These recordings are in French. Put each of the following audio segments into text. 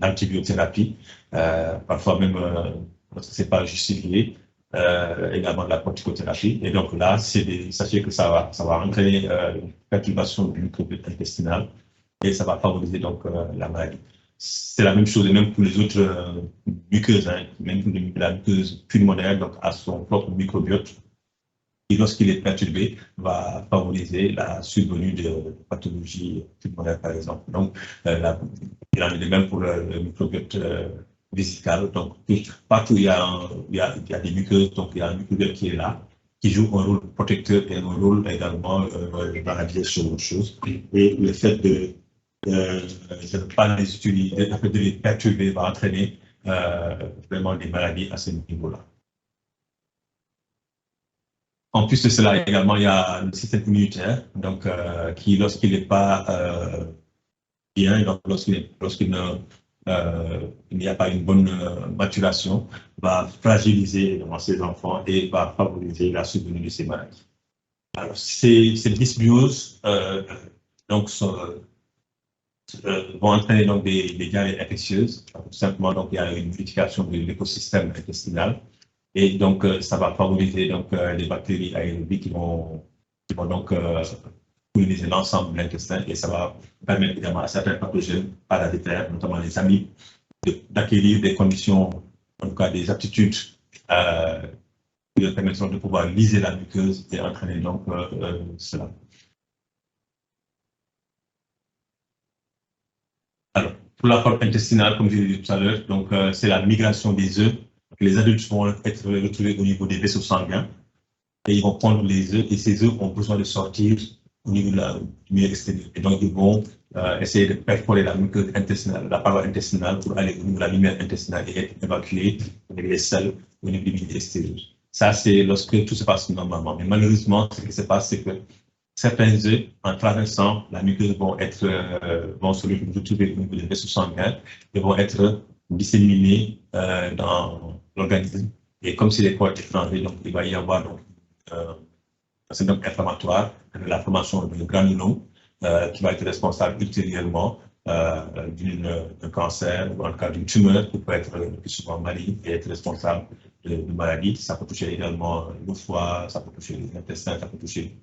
l'antibiothérapie, parfois même lorsque ce n'est pas justifié, également de la corticothérapie. Et donc là, sachez que ça va entraîner une perturbation du microbiote intestinal et ça va favoriser donc la maladie. C'est la même chose, même pour les autres muqueuses, hein, même pour la muqueuse pulmonaire, donc à son propre microbiote, et lorsqu'il est perturbé, va favoriser la survenue de pathologies pulmonaires, par exemple. Donc, il en est de même pour le microbiote vésical. Donc, partout où il y a des muqueuses, donc il y a un microbiote qui est là, qui joue un rôle protecteur et un rôle également dans la digestion de choses. Et le fait de ne pas les utiliser, de les perturber va entraîner vraiment des maladies à ce niveau-là. En plus de cela, également, il y a le système immunitaire, donc, qui, lorsqu'il n'est pas bien, donc lorsqu'il n'y a pas une bonne maturation, va fragiliser ces enfants et va favoriser la survenue de ces maladies. Alors, ces dysbioses donc, vont entraîner donc des diarrhées infectieuses. Tout simplement, donc, il y a une modification de l'écosystème intestinal. Et donc, ça va favoriser donc, les bactéries aérobies qui vont donc coloniser l'ensemble de l'intestin et ça va permettre également à certains pathogènes parasitaires, notamment les amibes, d'acquérir des conditions, en tout cas des aptitudes qui leur permettront de pouvoir liser la muqueuse et entraîner donc cela. Alors, pour la forme intestinale, comme je l'ai dit tout à l'heure, donc c'est la migration des œufs. Les adultes vont être retrouvés au niveau des vaisseaux sanguins et ils vont prendre les œufs et ces œufs ont besoin de sortir au niveau du milieu extérieur. Et donc, ils vont essayer de perforer la muqueuse intestinale, la paroi intestinale pour aller au niveau de la lumière intestinale et être évacués avec les selles au niveau du milieu extérieur. Ça, c'est lorsque tout se passe normalement. Mais malheureusement, ce qui se passe, c'est que certains œufs, en traversant la muqueuse, vont se retrouver au niveau des vaisseaux sanguins et vont être disséminés dans l'organisme. Et comme c'est des corps étrangers, donc il va y avoir donc, un syndrome inflammatoire, la formation de granulomes qui va être responsable ultérieurement d'un cancer ou en cas d'une tumeur qui peut être le plus souvent maligne et être responsable de maladies. Ça peut toucher également le foie, ça peut toucher les intestins, ça peut toucher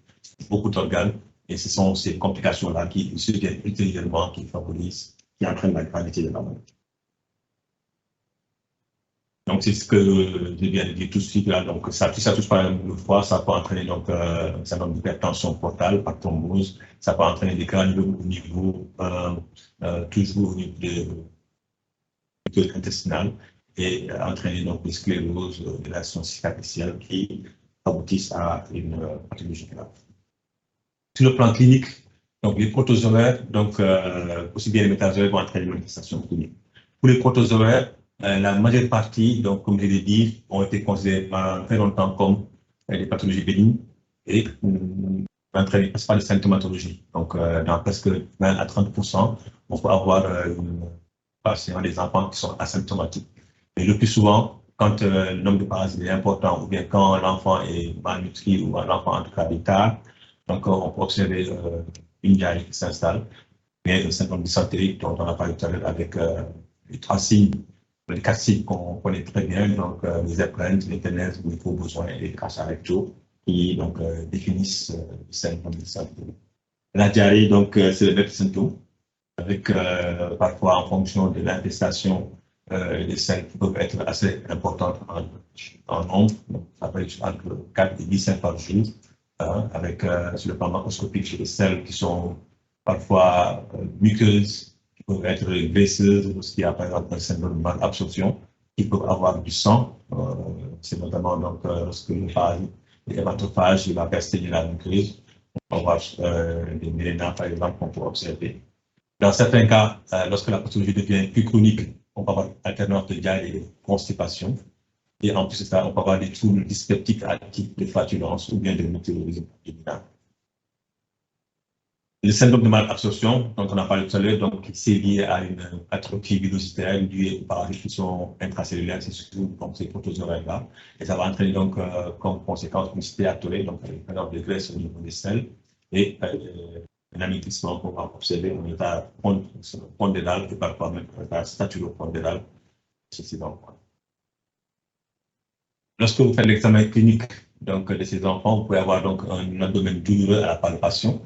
beaucoup d'organes. Et ce sont ces complications-là qui surviennent ultérieurement, qui favorisent, qui entraînent la gravité de la maladie. Donc, c'est ce que je viens de dire tout de suite là. Donc, ça touche par exemple le foie, ça peut entraîner donc un certain nombre d'hypertension portale par thrombose, ça peut entraîner des granulomes au niveau, toujours au niveau de l'intestinal et entraîner donc des scléroses de la cicatricielle qui aboutissent à une pathologie grave. Sur le plan clinique, donc les protozoaires, donc aussi bien les métazoaires vont entraîner une manifestation clinique. Pour les protozoaires, la majeure partie, donc, comme je l'ai dit, ont été considérés pendant très longtemps comme des pathologies bénignes et n'entraînent pas de symptomatologie. Donc, dans presque 20 à 30%, on peut avoir des enfants qui sont asymptomatiques. Mais le plus souvent, quand le nombre de parasites est important ou bien quand l'enfant est malnutri ou l'enfant en tout cas d'état, donc on peut observer une diarrhée qui s'installe, mais le syndrome dysentérique dont on a parlé tout à l'heure avec les 3 signes, les 4 signes qu'on connaît très bien, donc les épreintes, les ténèbres, les faux besoins et les crachats rectaux qui donc définissent le syndrome dysentérique. La diarrhée, donc c'est le même symptôme, avec parfois en fonction de l'infestation, les selles qui peuvent être assez importantes en nombre, donc ça peut être entre 4 et 10 selles par jour, avec sur le plan macroscopique des selles qui sont parfois muqueuses, qui peuvent être graisseuses, aussi par exemple un syndrome de malabsorption, qui peuvent avoir du sang, c'est notamment donc lorsque le parasite est hématophage, il va percer la muqueuse, on va avoir des mélénas par exemple qu'on peut observer. Dans certains cas, lorsque la pathologie devient plus chronique, on peut avoir alternance de diarrhée et de constipation. Et en plus de ça, on peut avoir des troubles dyspeptiques actifs de flatulence ou bien de météorisme abdominal. Le syndrome de malabsorption, dont on a parlé tout à l'heure, donc c'est lié à une atrophie villositaire due par la diffusion intracellulaire, c'est surtout comme ces protozoaires-là. Et ça va entraîner donc comme conséquence une stéatolée, donc par exemple des graisses au niveau des selles et un amaigrissement qu'on va observer en état pondéral et parfois même en état staturopondéral chez ces enfants. Lorsque vous faites l'examen clinique donc, de ces enfants, vous pouvez avoir donc un abdomen douloureux à la palpation,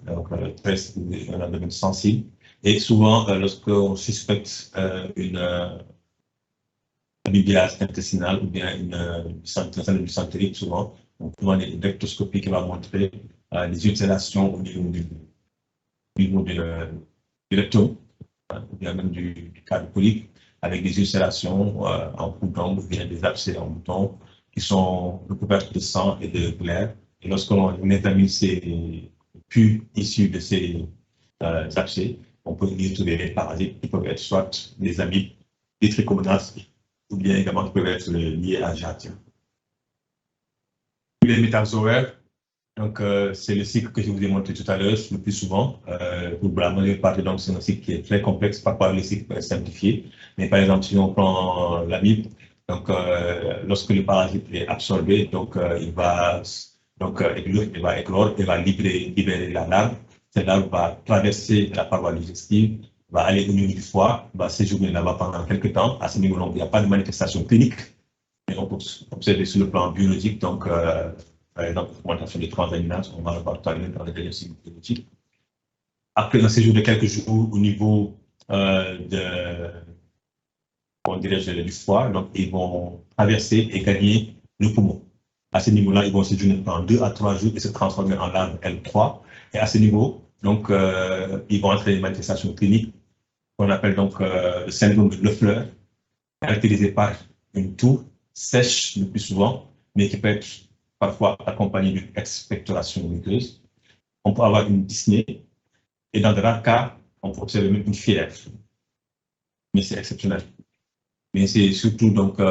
donc un abdomen sensible. Et souvent, lorsqu'on suspecte une bibliase intestinale ou bien une dysentérite, souvent, on peut avoir une rectoscopie qui va montrer des ulcérations au niveau du rectum, ou bien même du cadre colique, avec des ulcérations en boutons ou bien des abcès en boutons qui sont recouverts de sang et de glaire. Et lorsqu'on examine ces pus issus de ces abcès, on peut y trouver des parasites qui peuvent être soit des amibes, des trichomonas, ou bien également qui peuvent être liés à Giardia. Les métazoaires, donc c'est le cycle que je vous ai montré tout à l'heure le plus souvent. Pour la majeure partie, donc c'est un cycle qui est très complexe, parfois le cycle peut être simplifié. Mais par exemple, si on prend l'amibe, donc lorsque le parasite est absorbé, donc il va éclore, il va libérer la larve. Cette larve va traverser la paroi digestive, va aller au niveau du foie, va séjourner là-bas pendant quelques temps. À ce niveau-là, il n'y a pas de manifestation clinique, mais on peut observer sur le plan biologique, donc par exemple, l'augmentation des transaminases, on va le voir tout à l'heure dans les diagnostics biologiques. Après un séjour de quelques jours au niveau du foie, donc ils vont traverser et gagner le poumon. À ce niveau-là, ils vont séjourner pendant 2 à 3 jours et se transformer en larve L3. Et à ce niveau, donc, ils vont entrer dans une manifestation clinique qu'on appelle donc le syndrome de Leffler, caractérisé par une toux sèche le plus souvent, mais qui peut être parfois accompagnée d'une expectoration muqueuse. On peut avoir une dyspnée et dans de rares cas, on peut observer même une fièvre. Mais c'est exceptionnel. Mais c'est surtout donc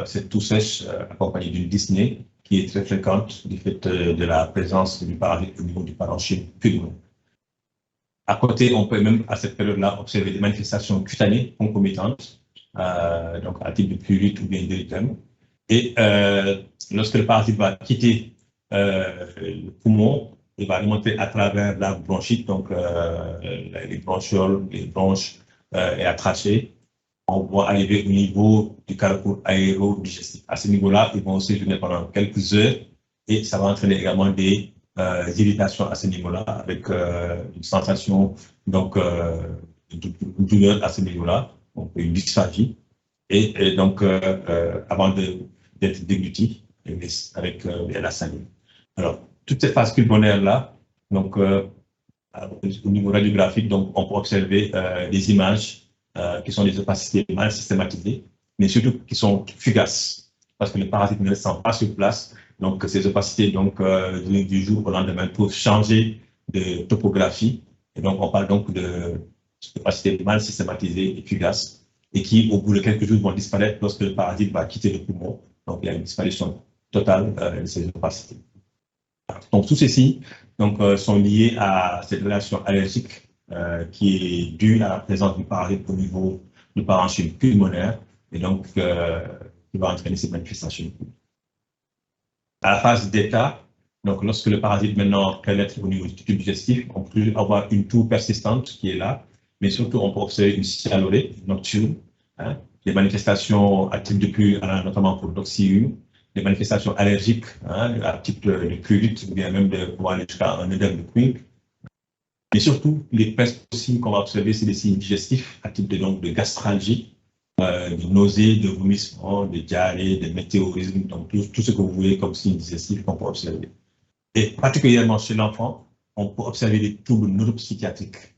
cette toux sèche accompagnée d'une dyspnée qui est très fréquente du fait de la présence du parasite au niveau du parenchyme pulmonaire. À côté, on peut même à cette période-là observer des manifestations cutanées concomitantes, donc à type de prurite ou bien d'érythème. Et lorsque le parasite va quitter le poumon, il va remonter à travers la bronchite, donc les bronchioles, les bronches et la trachée. On va arriver au niveau du carrefour aérodigestif. À ce niveau-là, ils vont séjourner pendant quelques heures et ça va entraîner également des irritations à ce niveau-là avec une sensation donc, de douleur à ce niveau-là, donc une dysphagie. Et donc, avant d'être dégluti avec la salive. Alors, toute cette phase pulmonaire-là, donc, au niveau radiographique, donc, on peut observer des images qui sont des opacités mal systématisées, mais surtout qui sont fugaces, parce que le parasite ne reste pas sur place. Donc, ces opacités, donc, du jour au lendemain, peuvent changer de topographie. Et donc, on parle donc de opacités mal systématisées et fugaces, et qui, au bout de quelques jours, vont disparaître lorsque le parasite va quitter le poumon. Donc, il y a une disparition totale de ces opacités. Donc, tous ceci donc, sont liés à cette relation allergique qui est due à la présence du parasite au niveau du parenchyme pulmonaire et donc qui va entraîner ces manifestations. À la phase d'état, donc lorsque le parasite maintenant pénètre au niveau du tube digestif, on peut avoir une toux persistante qui est là, mais surtout on peut observer une cyanurée nocturne, des manifestations à type de pus, notamment pour l'oxyure, des manifestations allergiques à type de prurite ou bien même de pouvoir aller jusqu'à un œdème de Quincke. Mais surtout, les principaux signes qu'on va observer, c'est des signes digestifs à type de gastralgie, de nausées, de vomissements, de diarrhée, de météorisme, donc tout ce que vous voyez comme signe digestif qu'on peut observer. Et particulièrement chez l'enfant, on peut observer des troubles neuropsychiatriques.